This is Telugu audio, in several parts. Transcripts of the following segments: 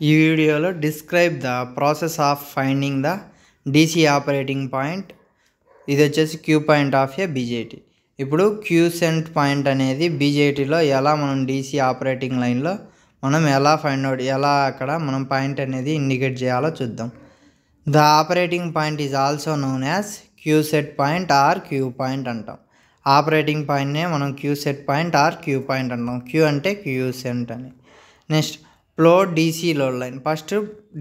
ఈ వీడియోలో describe the process of finding the DC operating point. ఇది వచ్చేసి Q point of a BJT. ఇప్పుడు క్యూ సెంట్ పాయింట్ అనేది BJTలో ఎలా మనం DC ఆపరేటింగ్ లైన్లో మనం ఎలా ఫైండ్ అవుట్ అక్కడ మనం పాయింట్ అనేది ఇండికేట్ చేయాలో చూద్దాం. The operating point is also known as Q set point or Q point అంటాం. ఆపరేటింగ్ పాయింట్నే మనం queue set point or Q point అంటాం. క్యూ అంటే క్యూ సెంట్ అని. Next plot DC load line. First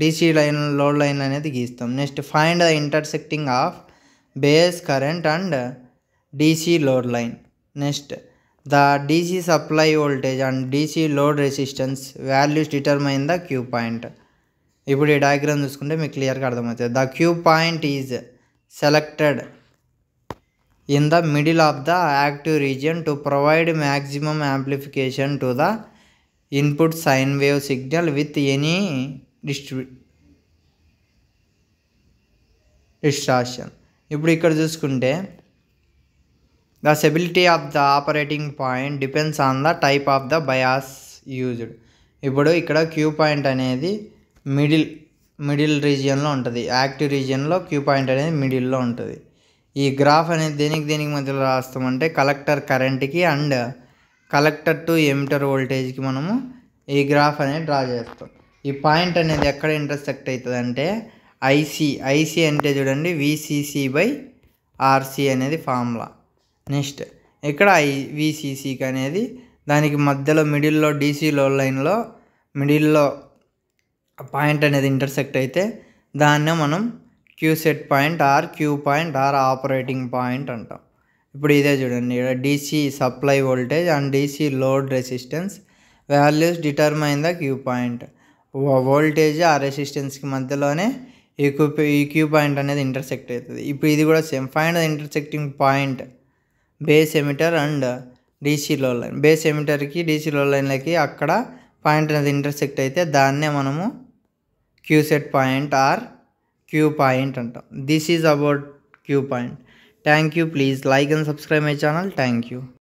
DC line load line అనేది గీస్తాం. Next find the intersecting of base current and DC load line. Next the DC supply voltage and DC load resistance values determine the Q point. ఇప్పుడు ఈ డయాగ్రామ్ చూసుకుంటే మీకు క్లియర్గా అర్థమవుతుంది. The Q point is selected in the middle of the active region to provide maximum amplification to the input sine wave signal with any distortion. ఇప్పుడు ఇక్కడ చూసుకుంటే the stability of the operating point depends on the type of the bias used. ఇప్పుడు ఇక్కడ క్యూ పాయింట్ అనేది మిడిల్ రీజియన్లో ఉంటుంది. యాక్టివ్ రీజియన్లో క్యూ పాయింట్ అనేది మిడిల్లో ఉంటుంది. ఈ గ్రాఫ్ అనేది దేనికి మధ్యలో రాస్తామంటే కలెక్టర్ కరెంట్కి అండ్ కలెక్టర్ టు ఎమిటర్ వోల్టేజ్కి మనము ఈ గ్రాఫ్ అనేది డ్రా చేస్తాం. ఈ పాయింట్ అనేది ఎక్కడ ఇంటర్సెక్ట్ అవుతుంది అంటే ఐసి అంటే చూడండి VCC/RC అనేది ఫార్ములా. నెక్స్ట్ ఇక్కడ VCCకి అనేది దానికి మధ్యలో మిడిల్లో DC లోడ్ లైన్లో మిడిల్లో పాయింట్ అనేది ఇంటర్సెక్ట్ అయితే దాన్నే మనం queue set point or Q point or operating point అంటాం. ఇప్పుడు ఇదే చూడండి, ఇక్కడ DC supply voltage and DC load resistance values determine the Q point. Voltage ఆ రెసిస్టెన్స్కి మధ్యలోనే ఈ క్యూ పాయింట్ అనేది ఇంటర్సెక్ట్ అవుతుంది. ఇప్పుడు ఇది కూడా same. Find the intersecting point base emitter and DC load line. Base ఎమిటర్కి DC లోడ్ లైన్లకి అక్కడ పాయింట్ అనేది ఇంటర్సెక్ట్ అయితే దాన్నే మనము Q set point or Q point అంటాం. This is about Q point. Thank you. Please like and subscribe my channel. Thank you.